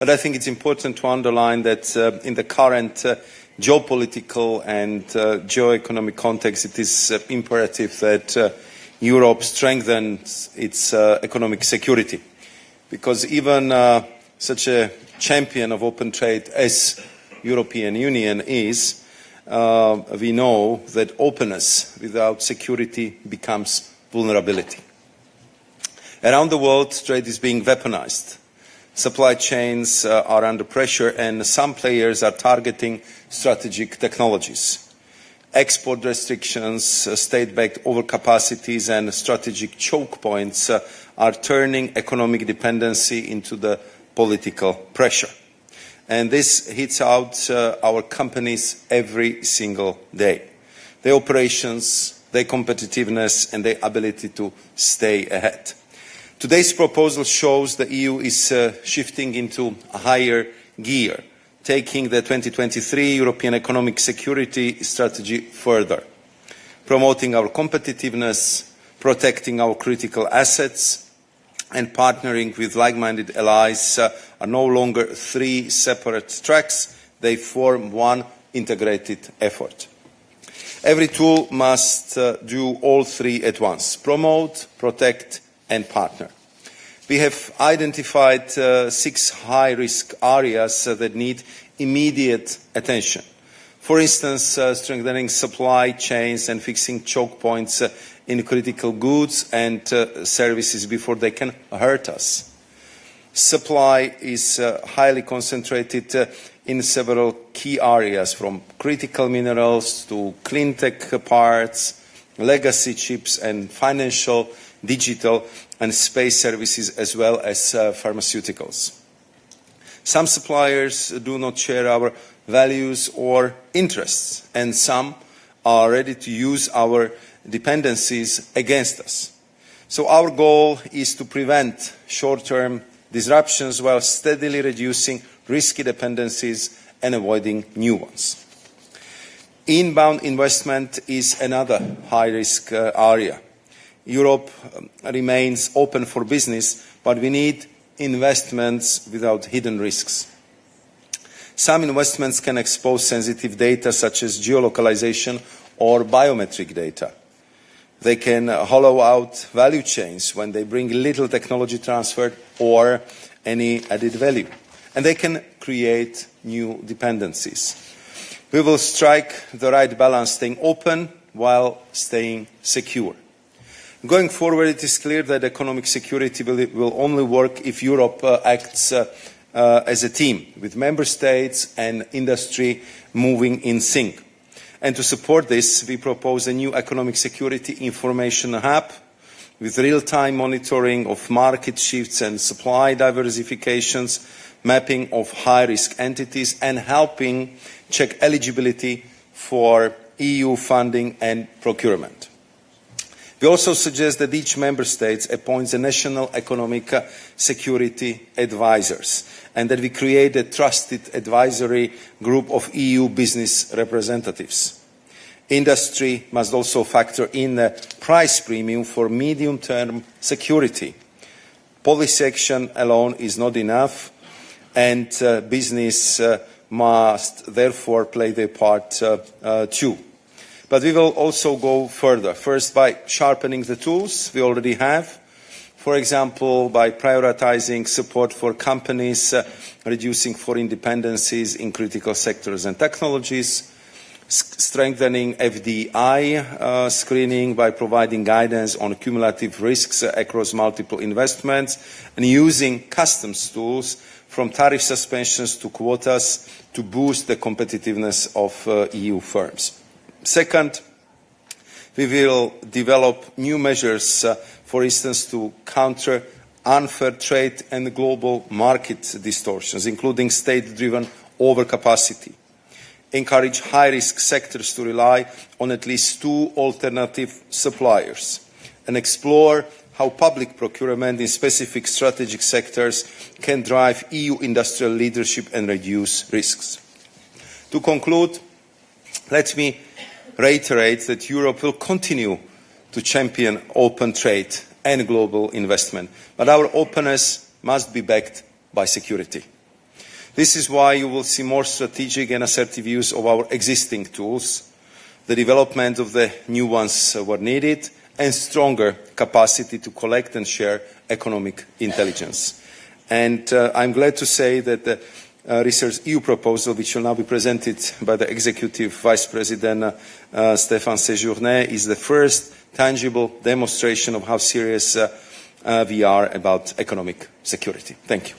But I think it's important to underline that in the current geopolitical and geoeconomic context, it is imperative that Europe strengthens its economic security, because even such a champion of open trade as European Union is, we know that openness without security becomes vulnerability. Around the world, trade is being weaponized. Supply chains are under pressure, and some players are targeting strategic technologies. Export restrictions, state-backed overcapacities, and strategic choke points are turning economic dependency into the political pressure. And this hits out our companies every single day. Their operations, their competitiveness, and their ability to stay ahead. Today's proposal shows the EU is shifting into a higher gear, taking the 2023 European Economic Security Strategy further, promoting our competitiveness, protecting our critical assets, and partnering with like-minded allies are no longer three separate tracks. They form one integrated effort. Every tool must do all three at once: promote, protect, and partner. We have identified 6 high-risk areas that need immediate attention. For instance, strengthening supply chains and fixing choke points in critical goods and services before they can hurt us. Supply is highly concentrated in several key areas, from critical minerals to clean tech parts, legacy chips, and financial, digital, and space services, as well as pharmaceuticals. Some suppliers do not share our values or interests, and some are ready to use our dependencies against us. So our goal is to prevent short-term disruptions while steadily reducing risky dependencies and avoiding new ones. Inbound investment is another high-risk area. Europe remains open for business, but we need investments without hidden risks. Some investments can expose sensitive data such as geolocalization or biometric data. They can hollow out value chains when they bring little technology transfer or any added value. And they can create new dependencies. We will strike the right balance, staying open while staying secure. Going forward, it is clear that economic security will only work if Europe acts as a team, with member states and industry moving in sync. And to support this, we propose a new economic security information hub with real-time monitoring of market shifts and supply diversifications, mapping of high-risk entities, and helping check eligibility for EU funding and procurement. We also suggest that each member state appoints a national economic security advisors, and that we create a trusted advisory group of EU business representatives. Industry must also factor in a price premium for medium-term security. Policy action alone is not enough, and business must therefore play their part too. But we will also go further, first by sharpening the tools we already have, for example, by prioritizing support for companies, reducing foreign dependencies in critical sectors and technologies, strengthening FDI screening by providing guidance on cumulative risks across multiple investments, and using customs tools from tariff suspensions to quotas to boost the competitiveness of EU firms. Second, we will develop new measures, for instance, to counter unfair trade and global market distortions, including state-driven overcapacity. Encourage high-risk sectors to rely on at least 2 alternative suppliers, and explore how public procurement in specific strategic sectors can drive EU industrial leadership and reduce risks. To conclude, let me reiterate that Europe will continue to champion open trade and global investment, but our openness must be backed by security. This is why you will see more strategic and assertive use of our existing tools, the development of the new ones were needed, and stronger capacity to collect and share economic intelligence. And I'm glad to say that the Research EU proposal, which will now be presented by the Executive Vice President Stéphane Séjourné, is the first tangible demonstration of how serious we are about economic security. Thank you.